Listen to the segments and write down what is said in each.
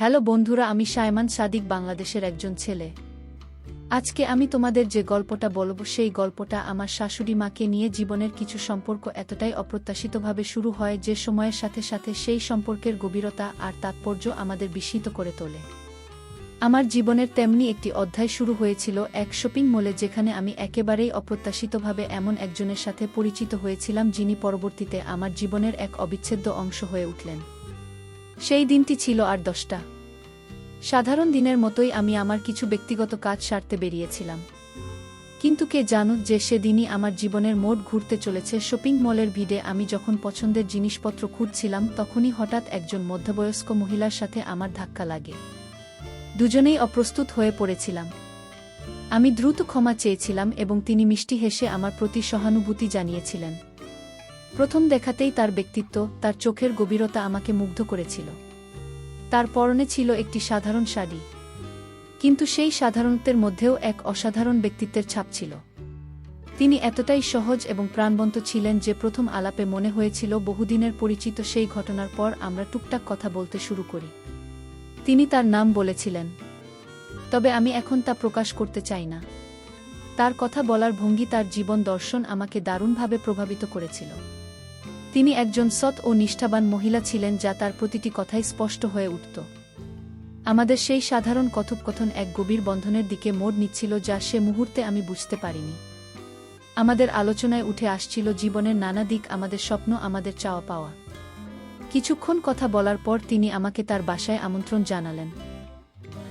Hello বন্ধুরা, আমি শায়মান সাদিক, বাংলাদেশের একজন ছেলে। আজকে আমি তোমাদের যে গল্পটা বলবো সেই গল্পটা আমার শাশুড়ি মাকে নিয়ে। জীবনের কিছু সম্পর্ক এতটাই অপ্রত্যাশিতভাবে শুরু হয় যে সময়ের সাথে সাথে সেই সম্পর্কের গভীরতা আর তাৎপর্য আমাদের বিস্মিত করে তোলে। আমার জীবনের তেমনি একটি অধ্যায় শুরু হয়েছিল এক শপিং মলে, যেখানে আমি একেবারেই অপ্রত্যাশিতভাবে এমন একজনের সাথে পরিচিত হয়েছিলাম যিনি পরবর্তীতে আমার জীবনের এক অবিচ্ছেদ্য অংশ হয়ে উঠলেন। সেই দিনটি ছিল আর 10টা। সাধারণ দিনের মতোই আমি আমার কিছু ব্যক্তিগত কাজ সারতে বেরিয়েছিলাম। কিন্তু কে জানো যে সেদিনই আমার জীবনের মোড় ঘুরতে চলেছে। শপিং মলের ভিড়ে আমি যখন পছন্দের জিনিসপত্র খুঁজছিলাম, তখনই হঠাৎ একজন মধ্যবয়স্ক মহিলার সাথে আমার ধাক্কা লাগে। দুজনেই অপ্রস্তুত হয়ে পড়েছিলাম। আমি দ্রুত ক্ষমা চেয়েছিলাম এবং তিনি মিষ্টি হেসে আমার প্রতি সহানুভূতি জানিয়েছিলেন। প্রথম দেখাতেই তার ব্যক্তিত্ব, তার চোখের গভীরতা আমাকে মুগ্ধ করেছিল। তার পরনে ছিল একটি সাধারণ শাড়ি, কিন্তু সেই সাধারণত্বের মধ্যেও এক অসাধারণ ব্যক্তিত্বের ছাপ ছিল। তিনি এতটাই সহজ এবং প্রাণবন্ত ছিলেন যে প্রথম আলাপে মনে হয়েছিল বহুদিনের পরিচিত। সেই ঘটনার পর আমরা টুকটাক কথা বলতে শুরু করি। তিনি তার নাম বলেছিলেন, তবে আমি এখন তা প্রকাশ করতে চাই না। তার কথা বলার ভঙ্গি, তার জীবন দর্শন আমাকে দারুণভাবে প্রভাবিত করেছিল। তিনি একজন সৎ ও নিষ্ঠাবান মহিলা ছিলেন, যা তার প্রতিটি কথাই স্পষ্ট হয়ে উঠত। আমাদের সেই সাধারণ কথোপকথন এক গভীর বন্ধনের দিকে মোড় নিচ্ছিল, যা সে মুহূর্তে আমি বুঝতে পারিনি। আমাদের আলোচনায় উঠে আসছিল জীবনের নানা দিক, আমাদের স্বপ্ন, আমাদের চাওয়া পাওয়া। কিছুক্ষণ কথা বলার পর তিনি আমাকে তার বাসায় আমন্ত্রণ জানালেন।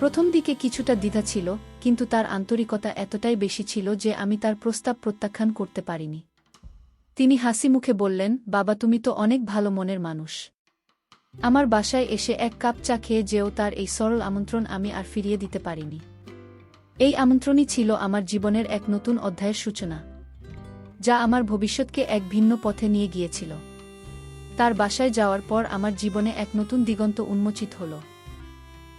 প্রথম দিকে কিছুটা দ্বিধা ছিল, কিন্তু তার আন্তরিকতা এতটাই বেশি ছিল যে আমি তার প্রস্তাব প্রত্যাখ্যান করতে পারিনি। তিনি হাসি মুখে বললেন, বাবা, তুমি তো অনেক ভালো মনের মানুষ। আমার বাসায় এসে এক কাপ চা খেয়ে যেও। তার এই সরল আমন্ত্রণ আমি আর ফিরিয়ে দিতে পারিনি। এই আমন্ত্রণই ছিল আমার জীবনের এক নতুন অধ্যায়ের সূচনা, যা আমার ভবিষ্যৎকে এক ভিন্ন পথে নিয়ে গিয়েছিল। তার বাসায় যাওয়ার পর আমার জীবনে এক নতুন দিগন্ত উন্মোচিত হল।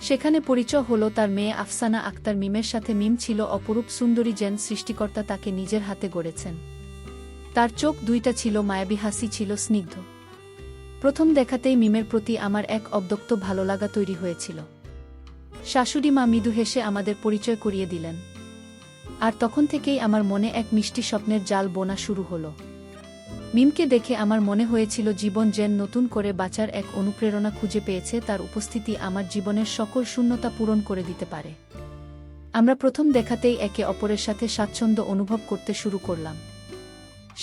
সেখানে পরিচয় হলো তার মেয়ে আফসানা আক্তার মিমের সাথে। মিম ছিল অপরূপ সুন্দরী, যেন সৃষ্টিকর্তা তাকে নিজের হাতে গড়েছেন। তার চোখ দুইটা ছিল মায়াবী, হাসি ছিল স্নিগ্ধ। প্রথম দেখাতেই মিমের প্রতি আমার এক অব্যক্ত ভালোলাগা তৈরি হয়েছিল। শাশুড়ি মা মৃদু হেসে আমাদের পরিচয় করিয়ে দিলেন, আর তখন থেকেই আমার মনে এক মিষ্টি স্বপ্নের জাল বোনা শুরু হলো। মিমকে দেখে আমার মনে হয়েছিল জীবন যেন নতুন করে বাঁচার এক অনুপ্রেরণা খুঁজে পেয়েছে। তার উপস্থিতি আমার জীবনের সকল শূন্যতা পূরণ করে দিতে পারে। আমরা প্রথম দেখাতেই একে অপরের সাথে স্বাচ্ছন্দ্য অনুভব করতে শুরু করলাম।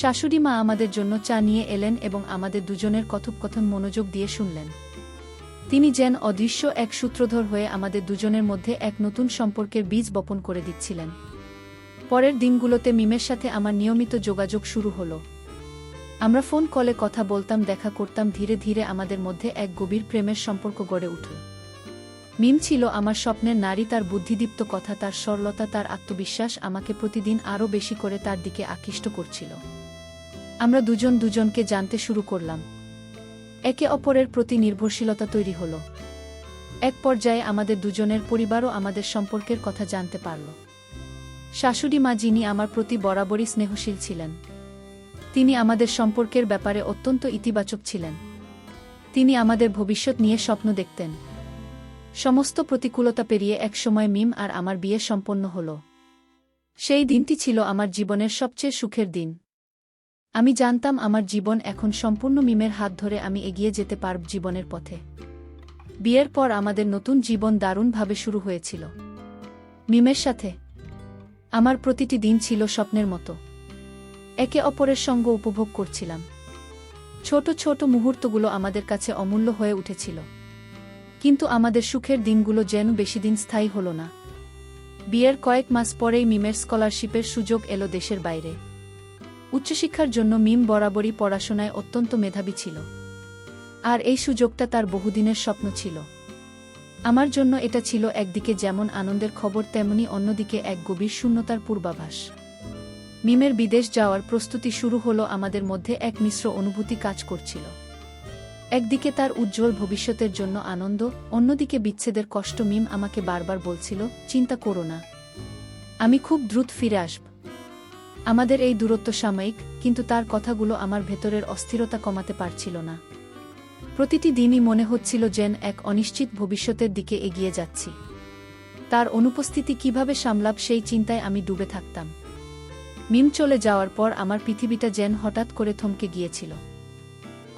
শাশুড়ি মা আমাদের জন্য চা নিয়ে এলেন এবং আমাদের দুজনের কথোপকথন মনোযোগ দিয়ে শুনলেন। তিনি যেন অদৃশ্য এক সূত্রধর হয়ে আমাদের দুজনের মধ্যে এক নতুন সম্পর্কের বীজ বপন করে দিচ্ছিলেন। পরের দিনগুলোতে মিমের সাথে আমার নিয়মিত যোগাযোগ শুরু হলো। আমরা ফোন কলে কথা বলতাম, দেখা করতাম। ধীরে ধীরে আমাদের মধ্যে এক গভীর প্রেমের সম্পর্ক গড়ে উঠল। মিম ছিল আমার স্বপ্নের নারী। তার বুদ্ধিদীপ্ত কথা, তার সরলতা, তার আত্মবিশ্বাস আমাকে প্রতিদিন আরও বেশি করে তার দিকে আকৃষ্ট করছিল। আমরা দুজন দুজনকে জানতে শুরু করলাম। একে অপরের প্রতি নির্ভরশীলতা তৈরি হল। এক পর্যায়ে আমাদের দুজনের পরিবারও আমাদের সম্পর্কের কথা জানতে পারল। শাশুড়ি মা, যিনি আমার প্রতি বরাবরই স্নেহশীল ছিলেন, তিনি আমাদের সম্পর্কের ব্যাপারে অত্যন্ত ইতিবাচক ছিলেন। তিনি আমাদের ভবিষ্যৎ নিয়ে স্বপ্ন দেখতেন। সমস্ত প্রতিকূলতা পেরিয়ে একসময় মিম আর আমার বিয়ে সম্পন্ন হল। সেই দিনটি ছিল আমার জীবনের সবচেয়ে সুখের দিন। আমি জানতাম আমার জীবন এখন সম্পূর্ণ মিমের হাত ধরে আমি এগিয়ে যেতে পারব জীবনের পথে। বিয়ের পর আমাদের নতুন জীবন দারুণভাবে শুরু হয়েছিল। মিমের সাথে আমার প্রতিটি দিন ছিল স্বপ্নের মতো। একে অপরের সঙ্গ উপভোগ করছিলাম। ছোট ছোট মুহূর্তগুলো আমাদের কাছে অমূল্য হয়ে উঠেছিল। কিন্তু আমাদের সুখের দিনগুলো যেন বেশিদিন স্থায়ী হল না। বিয়ের কয়েক মাস পরেই মিমের স্কলারশিপের সুযোগ এলো দেশের বাইরে। উচ্চশিক্ষার জন্য মিম বরাবরই পড়াশোনায় অত্যন্ত মেধাবী ছিল, আর এই সুযোগটা তার বহুদিনের স্বপ্ন ছিল। আমার জন্য এটা ছিল একদিকে যেমন আনন্দের খবর, তেমনি অন্যদিকে এক গভীর শূন্যতার পূর্বাভাস। মিমের বিদেশ যাওয়ার প্রস্তুতি শুরু হলো। আমাদের মধ্যে এক মিশ্র অনুভূতি কাজ করছিল। একদিকে তার উজ্জ্বল ভবিষ্যতের জন্য আনন্দ, অন্যদিকে বিচ্ছেদের কষ্ট। মিম আমাকে বারবার বলছিল, চিন্তা করো না, আমি খুব দ্রুত ফিরে আসব। আমাদের এই দূরত্ব সাময়িক, কিন্তু তার কথাগুলো আমার ভেতরের অস্থিরতা কমাতে পারছিল না। প্রতিটি দিনই মনে হচ্ছিল যেন এক অনিশ্চিত ভবিষ্যতের দিকে এগিয়ে যাচ্ছি। তার অনুপস্থিতি কিভাবে সামলাব সেই চিন্তায় আমি ডুবে থাকতাম। মিম চলে যাওয়ার পর আমার পৃথিবীটা যেন হঠাৎ করে থমকে গিয়েছিল।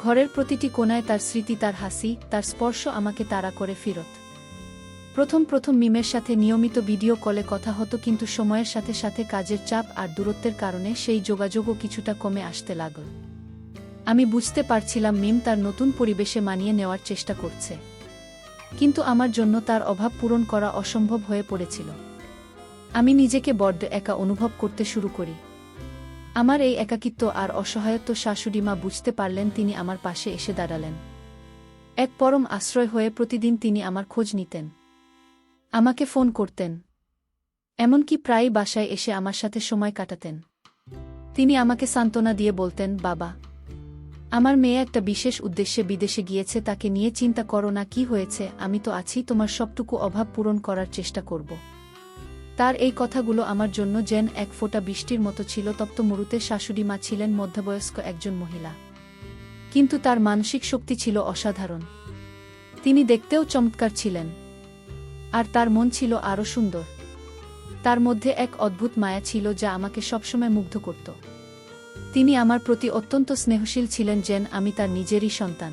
ঘরের প্রতিটি কোণায় তার স্মৃতি, তার হাসি, তার স্পর্শ আমাকে তাড়া করে ফিরত। প্রথম প্রথম মিমের সাথে নিয়মিত ভিডিও কলে কথা হতো, কিন্তু সময়ের সাথে সাথে কাজের চাপ আর দূরত্বের কারণে সেই যোগাযোগও কিছুটা কমে আসতে লাগল। আমি বুঝতে পারছিলাম মিম তার নতুন পরিবেশে মানিয়ে নেওয়ার চেষ্টা করছে, কিন্তু আমার জন্য তার অভাব পূরণ করা অসম্ভব হয়ে পড়েছিল। আমি নিজেকে বড্ড একা অনুভব করতে শুরু করি। আমার এই একাকিত্ব আর অসহায়ত্ব শাশুড়িমা বুঝতে পারলেন। তিনি আমার পাশে এসে দাঁড়ালেন। এক পরম আশ্রয় হয়ে প্রতিদিন তিনি আমার খোঁজ নিতেন, আমাকে ফোন করতেন, এমনকি প্রায়ই বাসায় এসে আমার সাথে সময় কাটাতেন। তিনি আমাকে সান্ত্বনা দিয়ে বলতেন, বাবা, আমার মেয়ে একটা বিশেষ উদ্দেশ্যে বিদেশে গিয়েছে, তাকে নিয়ে চিন্তা করো না। কি হয়েছে? আমি তো আছি, তোমার সবটুকু অভাব পূরণ করার চেষ্টা করব। তার এই কথাগুলো আমার জন্য যেন এক ফোঁটা বৃষ্টির মতো ছিল। তপ্ত মরুতে শাশুড়িমা ছিলেন মধ্যবয়স্ক একজন মহিলা, কিন্তু তার মানসিক শক্তি ছিল অসাধারণ। তিনি দেখতেও চমৎকার ছিলেন, আর তার মন ছিল আরও সুন্দর। তার মধ্যে এক অদ্ভুত মায়া ছিল যা আমাকে সবসময় মুগ্ধ করত। তিনি আমার প্রতি অত্যন্ত স্নেহশীল ছিলেন, যেন আমি তার নিজেরই সন্তান।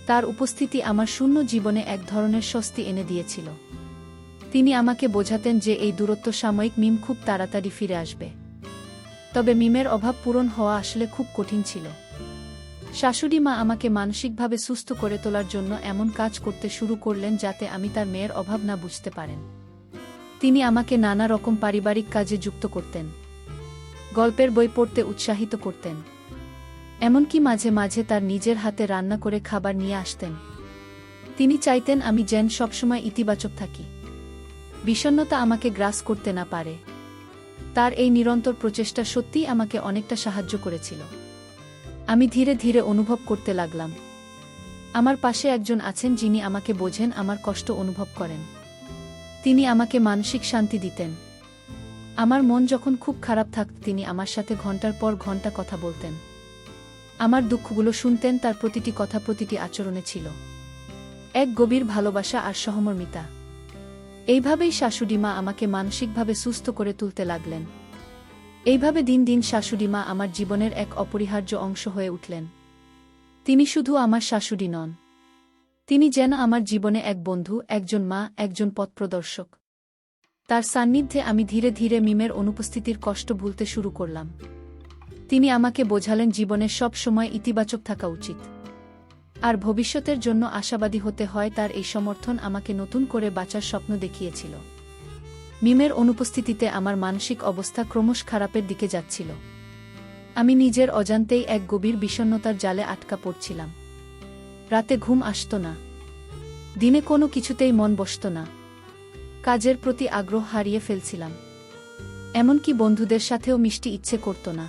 তার উপস্থিতি আমার শূন্য জীবনে এক ধরনের স্বস্তি এনে দিয়েছিল। তিনি আমাকে বোঝাতেন যে এই দূরত্ব সাময়িক, মিম খুব তাড়াতাড়ি ফিরে আসবে। তবে মিমের অভাব পূরণ হওয়া আসলে খুব কঠিন ছিল। শাশুড়িমা আমাকে মানসিকভাবে সুস্থ করে তোলার জন্য এমন কাজ করতে শুরু করলেন যাতে আমি তার মেয়ের অভাব না বুঝতে পারেন। তিনি আমাকে নানা রকম পারিবারিক কাজে যুক্ত করতেন, গল্পের বই পড়তে উৎসাহিত করতেন, এমনকি মাঝে মাঝে তার নিজের হাতে রান্না করে খাবার নিয়ে আসতেন। তিনি চাইতেন আমি যেন সবসময় ইতিবাচক থাকি, বিষণ্ণতা আমাকে গ্রাস করতে না পারে। তার এই নিরন্তর প্রচেষ্টা সত্যিই আমাকে অনেকটা সাহায্য করেছিল। আমি ধীরে ধীরে অনুভব করতে লাগলাম, আমার পাশে একজন আছেন যিনি আমাকে বোঝেন, আমার কষ্ট অনুভব করেন। তিনি আমাকে মানসিক শান্তি দিতেন। আমার মন যখন খুব খারাপ থাকত, তিনি আমার সাথে ঘন্টার পর ঘন্টা কথা বলতেন, আমার দুঃখগুলো শুনতেন। তার প্রতিটি কথা, প্রতিটি আচরণে ছিল এক গভীর ভালোবাসা আর সহমর্মিতা। এইভাবেই শাশুড়িমা আমাকে মানসিকভাবে সুস্থ করে তুলতে লাগলেন। এইভাবে দিন দিন শাশুড়িমা আমার জীবনের এক অপরিহার্য অংশ হয়ে উঠলেন। তিনি শুধু আমার শাশুড়ি নন, তিনি যেন আমার জীবনে এক বন্ধু, একজন মা, একজন পথপ্রদর্শক। তার সান্নিধ্যে আমি ধীরে ধীরে মিমের অনুপস্থিতির কষ্ট ভুলতে শুরু করলাম। তিনি আমাকে বোঝালেন জীবনে সব সময় ইতিবাচক থাকা উচিত, আর ভবিষ্যতের জন্য আশাবাদী হতে হয়। তার এই সমর্থন আমাকে নতুন করে বাঁচার স্বপ্ন দেখিয়েছিল। মিমের অনুপস্থিতিতে আমার মানসিক অবস্থা ক্রমশ খারাপের দিকে যাচ্ছিল। আমি নিজের অজান্তেই এক গভীর বিষণ্ণতার জালে আটকা পড়ছিলাম। রাতে ঘুম আসত না, দিনে কোনো কিছুতেই মন বসত না, কাজের প্রতি আগ্রহ হারিয়ে ফেলছিলাম, এমনকি বন্ধুদের সাথেও মিশতে ইচ্ছে করত না।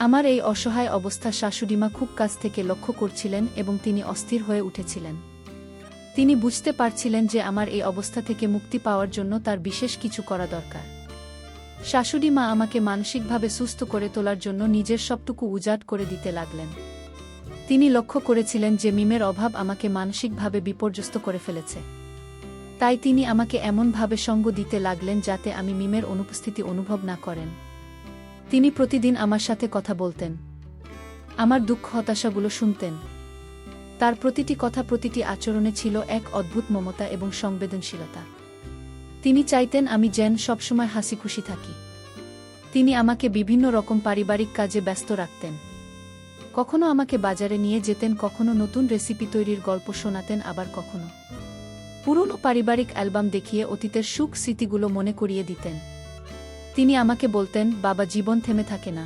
আমার এই অসহায় অবস্থা শাশুড়িমা খুব কাছ থেকে লক্ষ্য করছিলেন এবং তিনি অস্থির হয়ে উঠেছিলেন। তিনি বুঝতে পারছিলেন যে আমার এই অবস্থা থেকে মুক্তি পাওয়ার জন্য তার বিশেষ কিছু করা দরকার। শাশুড়িমা আমাকে মানসিকভাবে সুস্থ করে তোলার জন্য নিজের সবটুকু উজাড় করে দিতে লাগলেন। তিনি লক্ষ্য করেছিলেন যে মিমের অভাব আমাকে মানসিকভাবে বিপর্যস্ত করে ফেলেছে। তাই তিনি আমাকে এমনভাবে সঙ্গ দিতে লাগলেন যাতে আমি মিমের অনুপস্থিতি অনুভব না করেন। তিনি প্রতিদিন আমার সাথে কথা বলতেন, আমার দুঃখ হতাশাগুলো শুনতেন। তার প্রতিটি কথা, প্রতিটি আচরণে ছিল এক অদ্ভুত মমতা এবং সংবেদনশীলতা। তিনি চাইতেন আমি যেন সবসময় হাসি খুশি থাকি। তিনি আমাকে বিভিন্ন রকম পারিবারিক কাজে ব্যস্ত রাখতেন। কখনো আমাকে বাজারে নিয়ে যেতেন, কখনো নতুন রেসিপি তৈরির গল্প শোনাতেন, আবার কখনো পুরনো পারিবারিক অ্যালবাম দেখিয়ে অতীতের সুখ স্মৃতিগুলো মনে করিয়ে দিতেন। তিনি আমাকে বলতেন, বাবা, জীবন থেমে থাকে না,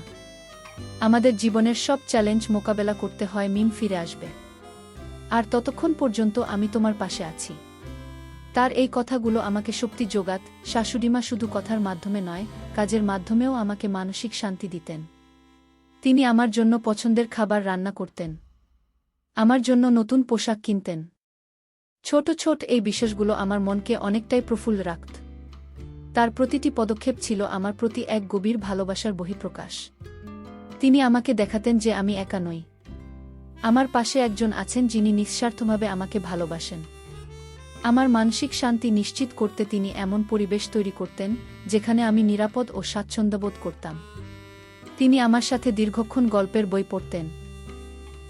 আমাদের জীবনের সব চ্যালেঞ্জ মোকাবেলা করতে হয়, মিম ফিরে আসবে, আর ততক্ষণ পর্যন্ত আমি তোমার পাশে আছি। তার এই কথাগুলো আমাকে শক্তি যোগাত। শাশুড়িমা শুধু কথার মাধ্যমে নয়, কাজের মাধ্যমেও আমাকে মানসিক শান্তি দিতেন। তিনি আমার জন্য পছন্দের খাবার রান্না করতেন, আমার জন্য নতুন পোশাক কিনতেন। ছোট ছোট এই বিষয়গুলো আমার মনকে অনেকটাই প্রফুল্ল রাখত। তার প্রতিটি পদক্ষেপ ছিল আমার প্রতি এক গভীর ভালোবাসার বহিঃপ্রকাশ। তিনি আমাকে দেখাতেন যে আমি একা নই, আমার পাশে একজন আছেন যিনি নিঃস্বার্থভাবে আমাকে ভালোবাসেন। আমার মানসিক শান্তি নিশ্চিত করতে তিনি এমন পরিবেশ তৈরি করতেন যেখানে আমি নিরাপদ ও স্বাচ্ছন্দ্যবোধ করতাম। তিনি আমার সাথে দীর্ঘক্ষণ গল্পের বই পড়তেন,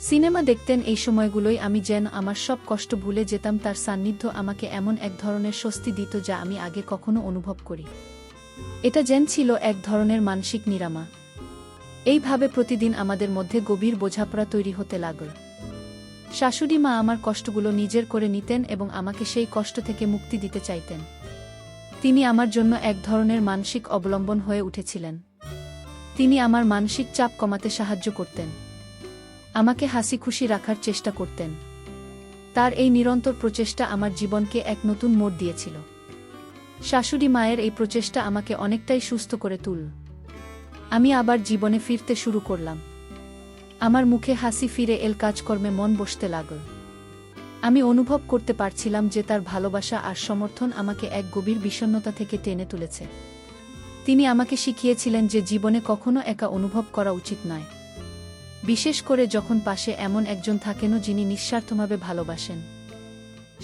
সিনেমা দেখতেন। এই সময়গুলোই আমি যেন আমার সব কষ্ট ভুলে যেতাম। তার সান্নিধ্য আমাকে এমন এক ধরনের স্বস্তি দিত যা আমি আগে কখনো অনুভব করি। এটা যেন ছিল এক ধরনের মানসিক নিরামা। এইভাবে প্রতিদিন আমাদের মধ্যে গভীর বোঝাপড়া তৈরি হতে লাগল। শাশুড়ি মা আমার কষ্টগুলো নিজের করে নিতেন এবং আমাকে সেই কষ্ট থেকে মুক্তি দিতে চাইতেন। তিনি আমার জন্য এক ধরনের মানসিক অবলম্বন হয়ে উঠেছিলেন। তিনি আমার মানসিক চাপ কমাতে সাহায্য করতেন, আমাকে হাসি খুশি রাখার চেষ্টা করতেন। তার এই নিরন্তর প্রচেষ্টা আমার জীবনকে এক নতুন মোড় দিয়েছিল। শাশুড়ি মায়ের এই প্রচেষ্টা আমাকে অনেকটাই সুস্থ করে তুলল। আমি আবার জীবনে ফিরতে শুরু করলাম। আমার মুখে হাসি ফিরে এল, কাজকর্মে মন বসতে লাগল। আমি অনুভব করতে পারছিলাম যে তার ভালোবাসা আর সমর্থন আমাকে এক গভীর বিষণ্ণতা থেকে টেনে তুলেছে। তিনি আমাকে শিখিয়েছিলেন যে জীবনে কখনো একা অনুভব করা উচিত নয়, বিশেষ করে যখন পাশে এমন একজন থাকেন যিনি নিঃস্বার্থভাবে ভালোবাসেন।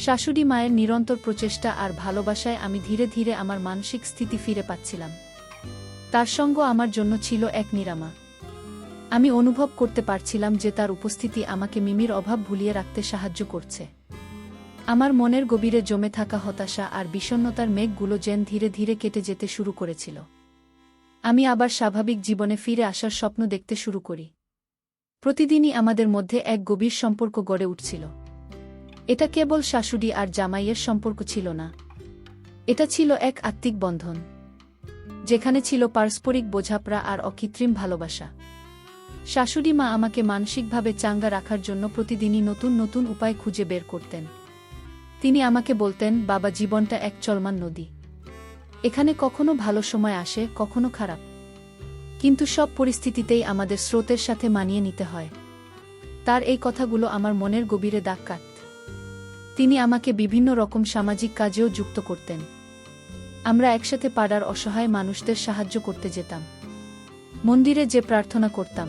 শাশুড়ি মায়ের নিরন্তর প্রচেষ্টা আর ভালোবাসায় আমি ধীরে ধীরে আমার মানসিক স্থিতি ফিরে পাচ্ছিলাম। তার সঙ্গ আমার জন্য ছিল এক নিরামা। আমি অনুভব করতে পারছিলাম যে তার উপস্থিতি আমাকে মিমির অভাব ভুলিয়ে রাখতে সাহায্য করছে। আমার মনের গভীরে জমে থাকা হতাশা আর বিষণ্ণতার মেঘগুলো যেন ধীরে ধীরে কেটে যেতে শুরু করেছিল। আমি আবার স্বাভাবিক জীবনে ফিরে আসার স্বপ্ন দেখতে শুরু করি। প্রতিদিনই আমাদের মধ্যে এক গভীর সম্পর্ক গড়ে উঠছিল। এটা কেবল শাশুড়ি আর জামাইয়ের সম্পর্ক ছিল না, এটা ছিল এক আত্মিক বন্ধন, যেখানে ছিল পারস্পরিক বোঝাপড়া আর অকৃত্রিম ভালোবাসা। শাশুড়ি মা আমাকে মানসিকভাবে চাঙ্গা রাখার জন্য প্রতিদিনই নতুন নতুন উপায় খুঁজে বের করতেন। তিনি আমাকে বলতেন, বাবা, জীবনটা এক চলমান নদী। এখানে কখনো ভালো সময় আসে, কখনো খারাপ, কিন্তু সব পরিস্থিতিতেই আমাদের স্রোতের সাথে মানিয়ে নিতে হয়। তার এই কথাগুলো আমার মনের গভীরে দাগ কাটত। তিনি আমাকে বিভিন্ন রকম সামাজিক কাজেও যুক্ত করতেন। আমরা একসাথে পাড়ার অসহায় মানুষদের সাহায্য করতে যেতাম, মন্দিরে যে প্রার্থনা করতাম।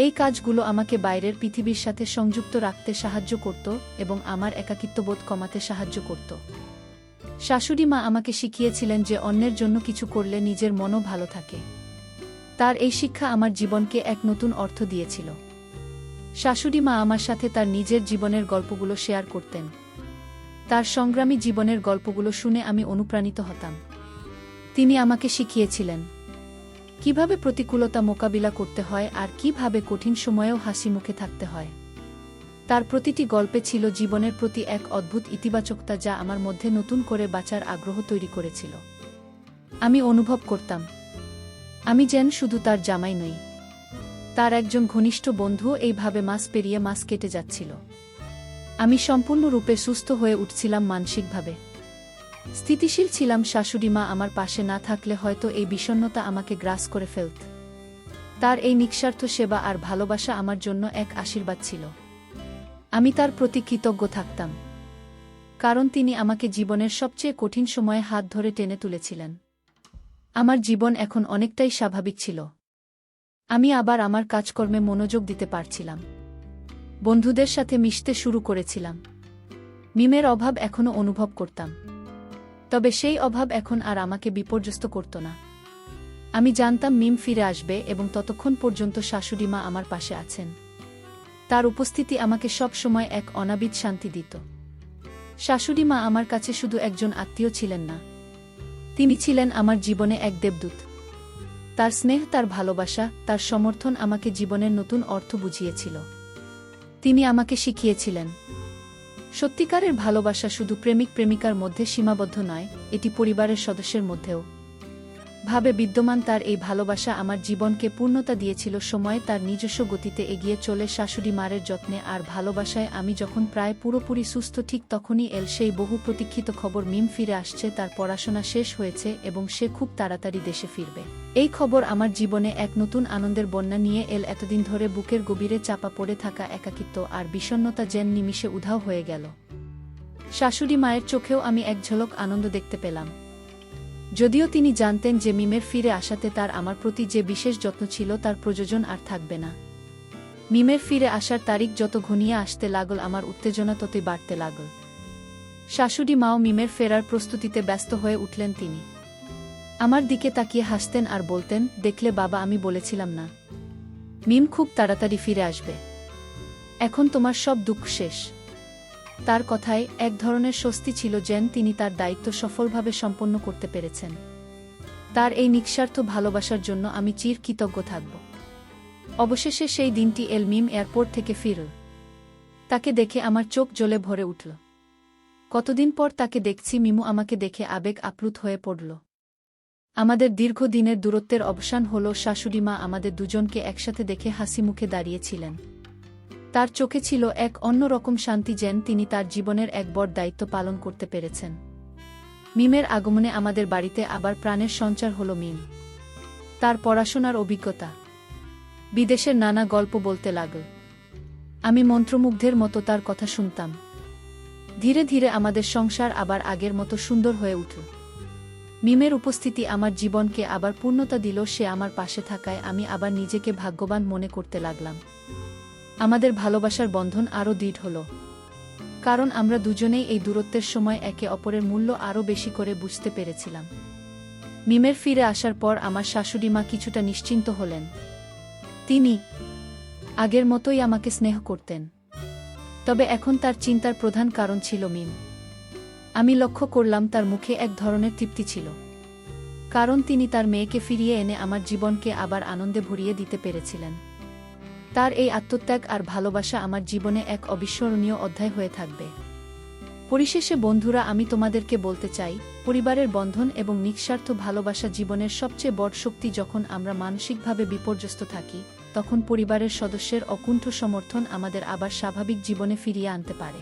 এই কাজগুলো আমাকে বাইরের পৃথিবীর সাথে সংযুক্ত রাখতে সাহায্য করত এবং আমার একাকিত্ববোধ কমাতে সাহায্য করত। শাশুড়ি মা আমাকে শিখিয়েছিলেন যে অন্যের জন্য কিছু করলে নিজের মনও ভালো থাকে। তার এই শিক্ষা আমার জীবনকে এক নতুন অর্থ দিয়েছিল। শাশুড়ি মা আমার সাথে তার নিজের জীবনের গল্পগুলো শেয়ার করতেন। তার সংগ্রামী জীবনের গল্পগুলো শুনে আমি অনুপ্রাণিত হতাম। তিনি আমাকে শিখিয়েছিলেন কিভাবে প্রতিকূলতা মোকাবিলা করতে হয় আর কিভাবে কঠিন সময়েও হাসি মুখে থাকতে হয়। তার প্রতিটি গল্পে ছিল জীবনের প্রতি এক অদ্ভুত ইতিবাচকতা যা আমার মধ্যে নতুন করে বাঁচার আগ্রহ তৈরি করেছিল। আমি অনুভব করতাম আমি যেন শুধু তার জামাই নই, তার একজন ঘনিষ্ঠ বন্ধু। এইভাবে মাস পেরিয়ে মাস কেটে যাচ্ছিল। আমি সম্পূর্ণরূপে সুস্থ হয়ে উঠছিলাম, মানসিকভাবে স্থিতিশীল ছিলাম। শাশুড়ি মা আমার পাশে না থাকলে হয়তো এই বিষণ্ণতা আমাকে গ্রাস করে ফেলত। তার এই নিঃস্বার্থ সেবা আর ভালোবাসা আমার জন্য এক আশীর্বাদ ছিল। আমি তার প্রতি কৃতজ্ঞ থাকতাম, কারণ তিনি আমাকে জীবনের সবচেয়ে কঠিন সময়ে হাত ধরে টেনে তুলেছিলেন। আমার জীবন এখন অনেকটাই স্বাভাবিক ছিল। আমি আবার আমার কাজকর্মে মনোযোগ দিতে পারছিলাম, বন্ধুদের সাথে মিশতে শুরু করেছিলাম। মিমের অভাব এখনও অনুভব করতাম, তবে সেই অভাব এখন আর আমাকে বিপর্যস্ত করত না। আমি জানতাম মিম ফিরে আসবে এবং ততক্ষণ পর্যন্ত শাশুড়ি মা আমার পাশে আছেন। তার উপস্থিতি আমাকে সব সময় এক অনাবিল শান্তি দিত। শাশুড়ি মা আমার কাছে শুধু একজন আত্মীয় ছিলেন না, তিনি ছিলেন আমার জীবনে এক দেবদূত। তার স্নেহ, তার ভালোবাসা, তার সমর্থন আমাকে জীবনের নতুন অর্থ বুঝিয়েছিল। তিনি আমাকে শিখিয়েছিলেন সত্যিকারের ভালোবাসা শুধু প্রেমিক প্রেমিকার মধ্যে সীমাবদ্ধ নয়, এটি পরিবারের সদস্যের মধ্যেও ভাবে বিদ্যমান। তার এই ভালোবাসা আমার জীবনকে পূর্ণতা দিয়েছিল। সময় তার নিজস্ব গতিতে এগিয়ে চলে শাশুড়ি মায়ের যত্নে আর ভালোবাসায় আমি যখন প্রায় পুরোপুরি সুস্থ, ঠিক তখনই এল সেই বহু প্রতীক্ষিত খবর, মিম ফিরে আসছে, তার পড়াশোনা শেষ হয়েছে এবং সে খুব তাড়াতাড়ি দেশে ফিরবে। এই খবর আমার জীবনে এক নতুন আনন্দের বন্যা নিয়ে এল। এতদিন ধরে বুকের গভীরে চাপা পড়ে থাকা একাকিত্ব আর বিষণ্ণতা যেন নিমিষে উধাও হয়ে গেল। শাশুড়ি মায়ের চোখেও আমি এক ঝলক আনন্দ দেখতে পেলাম, যদিও তিনি জানতেন যে মিমের ফিরে আসাতে তার আমার প্রতি যে বিশেষ যত্ন ছিল তার প্রয়োজন আর থাকবে না। মিমের ফিরে আসার তারিখ যত ঘনিয়ে আসতে লাগল আমার উত্তেজনা ততই বাড়তে লাগল। শাশুড়ি মাও মিমের ফেরার প্রস্তুতিতে ব্যস্ত হয়ে উঠলেন। তিনি আমার দিকে তাকিয়ে হাসতেন আর বলতেন, দেখলে বাবা, আমি বলেছিলাম না, মিম খুব তাড়াতাড়ি ফিরে আসবে। এখন তোমার সব দুঃখ শেষ। তার কথায় এক ধরনের স্বস্তি ছিল, যেন তিনি তার দায়িত্ব সফলভাবে সম্পন্ন করতে পেরেছেন। তার এই নিঃস্বার্থ ভালোবাসার জন্য আমি চির কৃতজ্ঞ থাকব। অবশেষে সেই দিনটি এল। মিম এয়ারপোর্ট থেকে ফিরল। তাকে দেখে আমার চোখ জ্বলে ভরে উঠল। কতদিন পর তাকে দেখছি। মিমু আমাকে দেখে আবেগ আপ্লুত হয়ে পড়ল। আমাদের দীর্ঘদিনের দূরত্বের অবসান হল। শাশুড়িমা আমাদের দুজনকে একসাথে দেখে হাসি মুখে দাঁড়িয়েছিলেন। তার চোখে ছিল এক অন্যরকম শান্তি, যেন তিনি তার জীবনের এক বড় দায়িত্ব পালন করতে পেরেছেন। মিমের আগমনে আমাদের বাড়িতে আবার প্রাণের সঞ্চার হল। মিম তার পড়াশোনার অভিজ্ঞতা, বিদেশের নানা গল্প বলতে লাগল। আমি মন্ত্রমুগ্ধের মতো তার কথা শুনতাম। ধীরে ধীরে আমাদের সংসার আবার আগের মতো সুন্দর হয়ে উঠল। মিমের উপস্থিতি আমার জীবনকে আবার পূর্ণতা দিল। সে আমার পাশে থাকায় আমি আবার নিজেকে ভাগ্যবান মনে করতে লাগলাম। আমাদের ভালোবাসার বন্ধন আরও দৃঢ় হল, কারণ আমরা দুজনেই এই দূরত্বের সময় একে অপরের মূল্য আরও বেশি করে বুঝতে পেরেছিলাম। মিমের ফিরে আসার পর আমার শাশুড়িমা কিছুটা নিশ্চিন্ত হলেন। তিনি আগের মতোই আমাকে স্নেহ করতেন, তবে এখন তার চিন্তার প্রধান কারণ ছিল মিম। আমি লক্ষ্য করলাম তার মুখে এক ধরনের তৃপ্তি ছিল, কারণ তিনি তার মেয়েকে ফিরিয়ে এনে আমার জীবনকে আবার আনন্দে ভরিয়ে দিতে পেরেছিলেন। তার এই আত্মত্যাগ আর ভালোবাসা আমার জীবনে এক অবিস্মরণীয় অধ্যায় হয়ে থাকবে। পরিশেষে বন্ধুরা, আমি তোমাদেরকে বলতে চাই, পরিবারের বন্ধন এবং নিঃস্বার্থ ভালোবাসা জীবনের সবচেয়ে বড় শক্তি। যখন আমরা মানসিকভাবে বিপর্যস্ত থাকি, তখন পরিবারের সদস্যের অকুণ্ঠ সমর্থন আমাদের আবার স্বাভাবিক জীবনে ফিরিয়ে আনতে পারে।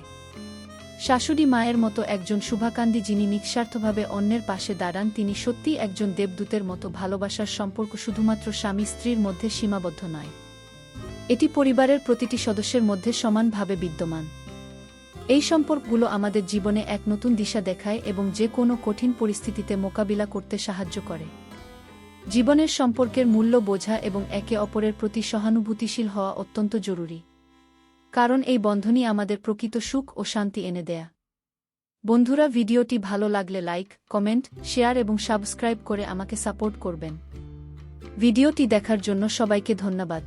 শাশুড়ি মায়ের মতো একজন শুভাকাঙ্ক্ষী যিনি নিঃস্বার্থভাবে অন্যের পাশে দাঁড়ান, তিনি সত্যিই একজন দেবদূতের মতো। ভালোবাসার সম্পর্ক শুধুমাত্র স্বামী স্ত্রীর মধ্যে সীমাবদ্ধ নয়, এটি পরিবারের প্রতিটি সদস্যের মধ্যে সমানভাবে বিদ্যমান। এই সম্পর্কগুলো আমাদের জীবনে এক নতুন দিশা দেখায় এবং যে কোনো কঠিন পরিস্থিতিতে মোকাবিলা করতে সাহায্য করে। জীবনের সম্পর্কের মূল্য বোঝা এবং একে অপরের প্রতি সহানুভূতিশীল হওয়া অত্যন্ত জরুরি, কারণ এই বন্ধনই আমাদের প্রকৃত সুখ ও শান্তি এনে দেয়। বন্ধুরা, ভিডিওটি ভালো লাগলে লাইক, কমেন্ট, শেয়ার এবং সাবস্ক্রাইব করে আমাকে সাপোর্ট করবেন। ভিডিওটি দেখার জন্য সবাইকে ধন্যবাদ।